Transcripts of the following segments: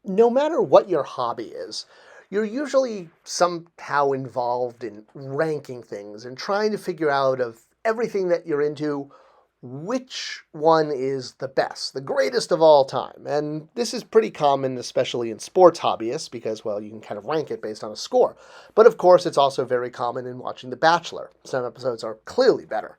No matter what your hobby is, you're usually somehow involved in ranking things and trying to figure out of everything that you're into, which one is the best, the greatest of all time. And this is pretty common, especially in sports hobbyists, because, well, you can kind of rank it based on a score. But of course, it's also very common in watching The Bachelor. Some episodes are clearly better.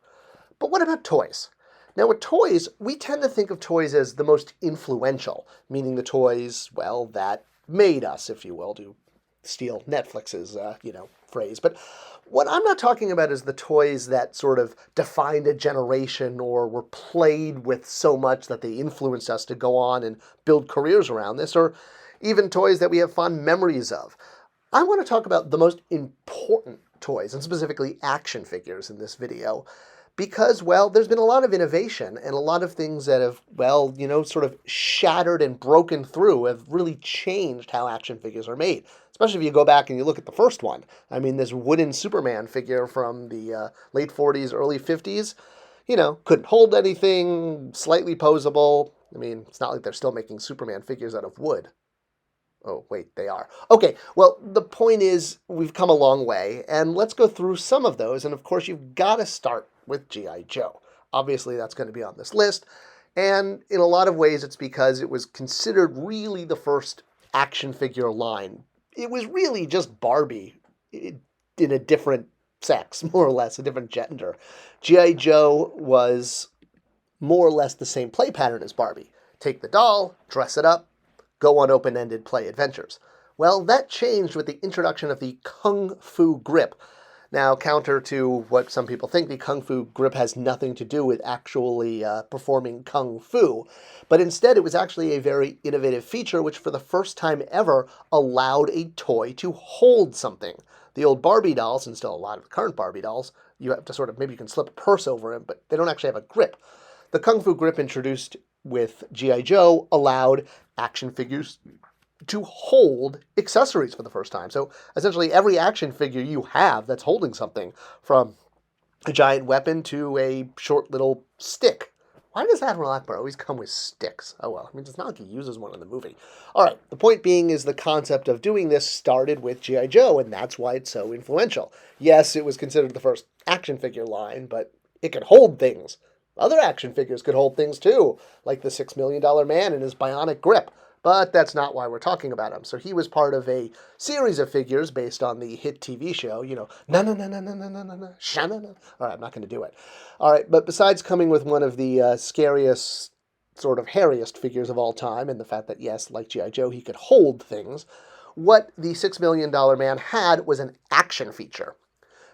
But what about toys? Now, with toys, we tend to think of toys as the most influential, meaning the toys, well, that made us, if you will, to steal Netflix's, phrase. But what I'm not talking about is the toys that sort of defined a generation or were played with so much that they influenced us to go on and build careers around this, or even toys that we have fond memories of. I want to talk about the most important toys, and specifically action figures in this video, because, well, there's been a lot of innovation and a lot of things that have, well, sort of shattered and broken through, have really changed how action figures are made. Especially if you go back and you look at the first one. I mean, this wooden Superman figure from the late 40s, early 50s, couldn't hold anything, slightly posable. I mean, it's not like they're still making Superman figures out of wood. Oh, wait, they are. Okay, well, the point is we've come a long way, and let's go through some of those. And of course, you've got to start with G.I. Joe. Obviously, that's going to be on this list. And in a lot of ways, it's because it was considered really the first action figure line. It was really just Barbie in a different sex, more or less, a different gender. G.I. Joe was more or less the same play pattern as Barbie. Take the doll, dress it up, go on open-ended play adventures. Well, that changed with the introduction of the Kung Fu grip. Now, counter to what some people think, the Kung Fu grip has nothing to do with actually performing Kung Fu, but instead it was actually a very innovative feature which for the first time ever allowed a toy to hold something. The old Barbie dolls, and still a lot of the current Barbie dolls, you have to sort of, maybe you can slip a purse over them, but they don't actually have a grip. The Kung Fu grip introduced with G.I. Joe allowed action figures to hold accessories for the first time. So essentially every action figure you have that's holding something, from a giant weapon to a short little stick. Why does Admiral Akbar always come with sticks? Oh well, I mean, it's not like he uses one in the movie. All right, the point being is the concept of doing this started with G.I. Joe, and that's why it's so influential. Yes, it was considered the first action figure line, but it could hold things. Other action figures could hold things too, like the $6 Million Man and his bionic grip. But that's not why we're talking about him. So he was part of a series of figures based on the hit TV show, na na na na na na na na na, sha na na. All right, I'm not going to do it. All right, but besides coming with one of the scariest, sort of hairiest figures of all time, and the fact that, yes, like G.I. Joe, he could hold things, what the $6 Million Man had was an action feature.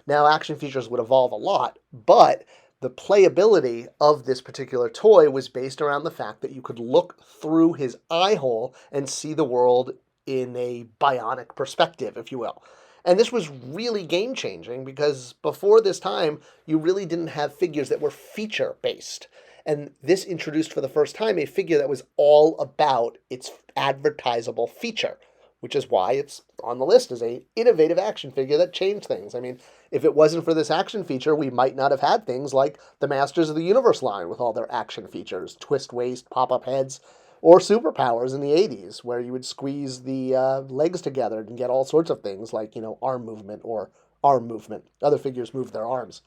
Now, action features would evolve a lot, but the playability of this particular toy was based around the fact that you could look through his eye hole and see the world in a bionic perspective, if you will. And this was really game-changing because before this time, you really didn't have figures that were feature-based. And this introduced for the first time a figure that was all about its advertisable feature, which is why it's on the list as an innovative action figure that changed things. I mean, if it wasn't for this action feature, we might not have had things like the Masters of the Universe line with all their action features, twist waist, pop-up heads, or superpowers in the 80s, where you would squeeze the legs together and get all sorts of things like, arm movement or arm movement. Other figures moved their arms.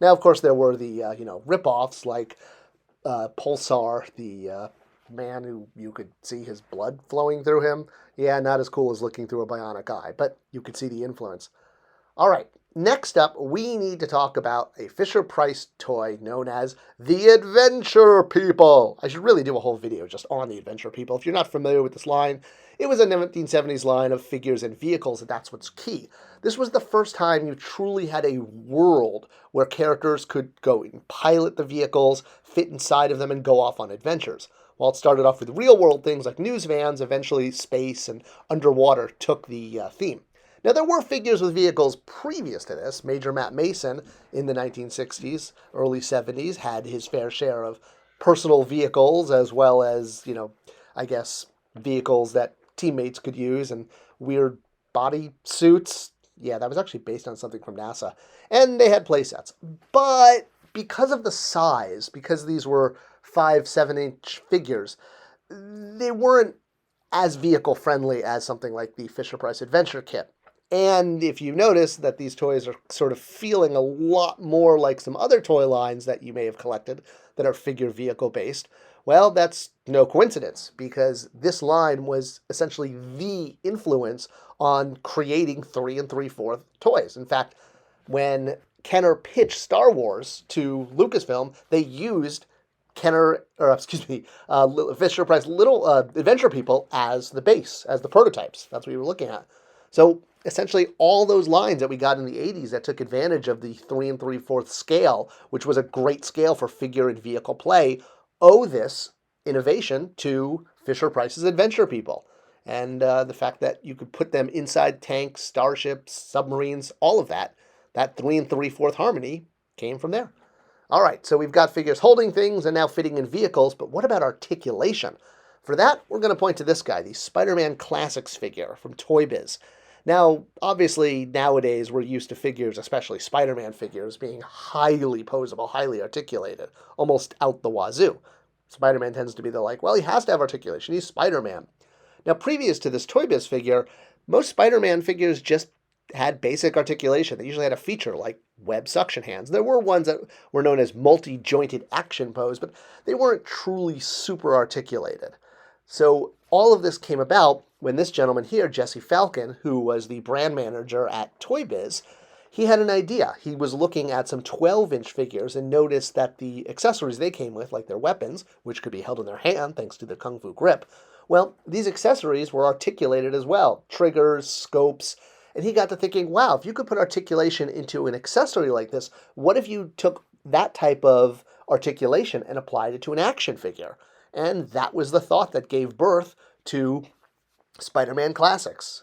Now, of course, there were the, rip-offs like Pulsar, the man who you could see his blood flowing through him. Yeah, not as cool as looking through a bionic eye, but you could see the influence. All right, next up, we need to talk about a Fisher-Price toy known as the Adventure People. I should really do a whole video just on the Adventure People. If you're not familiar with this line, it was a 1970s line of figures and vehicles, and that's what's key. This was the first time you truly had a world where characters could go and pilot the vehicles, fit inside of them, and go off on adventures. While it started off with real-world things like news vans, eventually space and underwater took the theme. Now, there were figures with vehicles previous to this. Major Matt Mason in the 1960s, early 70s, had his fair share of personal vehicles as well as, I guess, vehicles that teammates could use and weird body suits. Yeah, that was actually based on something from NASA. And they had playsets. But because of the size, because these were 5-7 inch figures, they weren't as vehicle friendly as something like the Fisher-Price Adventure Kit. And if you notice that these toys are sort of feeling a lot more like some other toy lines that you may have collected that are figure vehicle based, well, that's no coincidence, because this line was essentially the influence on creating 3 3/4 toys. In fact, when Kenner pitched Star Wars to Lucasfilm, they used Fisher Price Little Adventure People as the base, as the prototypes. That's what you were looking at. So essentially, all those lines that we got in the 80s that took advantage of the 3 3/4 scale, which was a great scale for figure and vehicle play, owe this innovation to Fisher Price's Adventure People. And the fact that you could put them inside tanks, starships, submarines, all of that 3 3/4 harmony came from there. All right, so we've got figures holding things and now fitting in vehicles, but what about articulation? For that, we're going to point to this guy, the Spider-Man Classics figure from Toy Biz. Now, obviously, nowadays we're used to figures, especially Spider-Man figures, being highly posable, highly articulated, almost out the wazoo. Spider-Man tends to be well, he has to have articulation, he's Spider-Man. Now, previous to this Toy Biz figure, most Spider-Man figures just had basic articulation. They usually had a feature like web suction hands. There were ones that were known as multi-jointed action pose, but they weren't truly super articulated. So all of this came about when this gentleman here, Jesse Falcon, who was the brand manager at Toy Biz, he had an idea. He was looking at some 12-inch figures and noticed that the accessories they came with, like their weapons, which could be held in their hand thanks to the Kung Fu grip, well, these accessories were articulated as well. Triggers, scopes. And he got to thinking, wow, if you could put articulation into an accessory like this, what if you took that type of articulation and applied it to an action figure? And that was the thought that gave birth to Spider-Man Classics,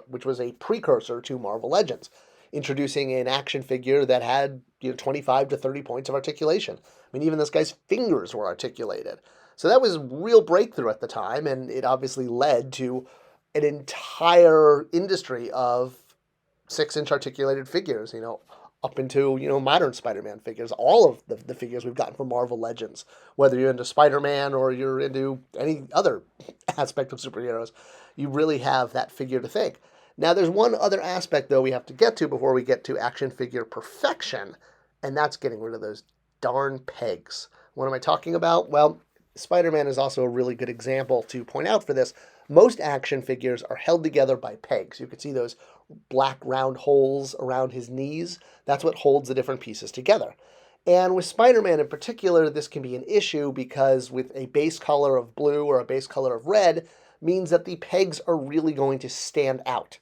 which was a precursor to Marvel Legends, introducing an action figure that had 25 to 30 points of articulation. I mean, even this guy's fingers were articulated. So that was a real breakthrough at the time, and it obviously led to an entire industry of 6-inch articulated figures, up into, modern Spider-Man figures. All of the figures we've gotten from Marvel Legends, whether you're into Spider-Man or you're into any other aspect of superheroes, you really have that figure to thank. Now, there's one other aspect, though, we have to get to before we get to action figure perfection, and that's getting rid of those darn pegs. What am I talking about? Well, Spider-Man is also a really good example to point out for this. Most action figures are held together by pegs. You can see those black round holes around his knees. That's what holds the different pieces together. And with Spider-Man in particular, this can be an issue because with a base color of blue or a base color of red means that the pegs are really going to stand out.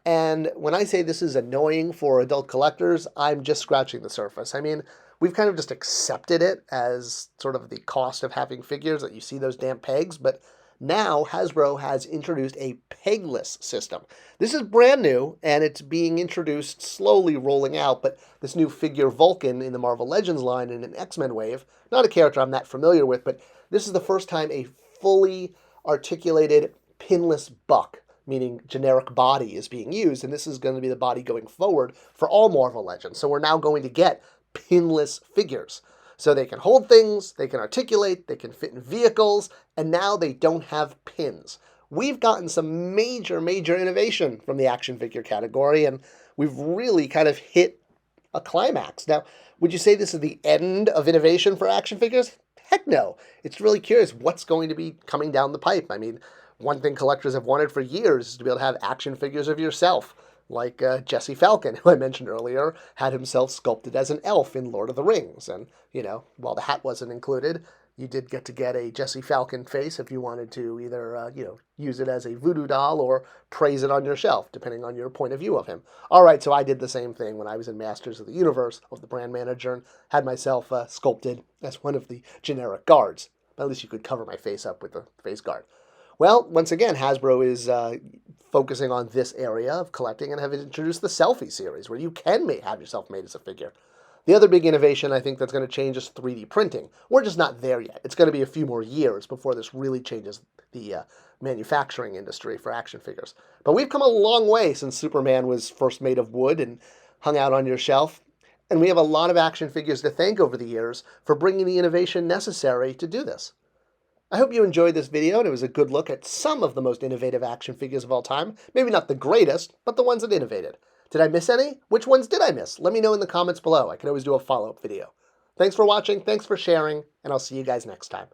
And when I say this is annoying for adult collectors, I'm just scratching the surface. I mean, we've kind of just accepted it as sort of the cost of having figures, that you see those damn pegs, but now Hasbro has introduced a pegless system. This is brand new, and it's being introduced, slowly rolling out, but this new figure Vulcan in the Marvel Legends line in an X-Men wave, not a character I'm that familiar with, but this is the first time a fully articulated pinless buck, meaning generic body, is being used, and this is going to be the body going forward for all Marvel Legends. So we're now going to get pinless figures. So they can hold things, they can articulate, they can fit in vehicles, and now they don't have pins. We've gotten some major innovation from the action figure category, and we've really kind of hit a climax. Now, would you say this is the end of innovation for action figures? Heck no. It's really curious what's going to be coming down the pipe. I mean, one thing collectors have wanted for years is to be able to have action figures of yourself. Like Jesse Falcon, who I mentioned earlier, had himself sculpted as an elf in Lord of the Rings. And, while the hat wasn't included, you did get to get a Jesse Falcon face if you wanted to either, use it as a voodoo doll or praise it on your shelf, depending on your point of view of him. All right, so I did the same thing when I was in Masters of the Universe, of the brand manager, and had myself sculpted as one of the generic guards. At least you could cover my face up with the face guard. Well, once again, Hasbro is focusing on this area of collecting and have introduced the Selfie series, where you can have yourself made as a figure. The other big innovation I think that's going to change is 3D printing. We're just not there yet. It's going to be a few more years before this really changes the manufacturing industry for action figures. But we've come a long way since Superman was first made of wood and hung out on your shelf. And we have a lot of action figures to thank over the years for bringing the innovation necessary to do this. I hope you enjoyed this video and it was a good look at some of the most innovative action figures of all time. Maybe not the greatest, but the ones that innovated. Did I miss any? Which ones did I miss? Let me know in the comments below. I can always do a follow-up video. Thanks for watching, thanks for sharing, and I'll see you guys next time.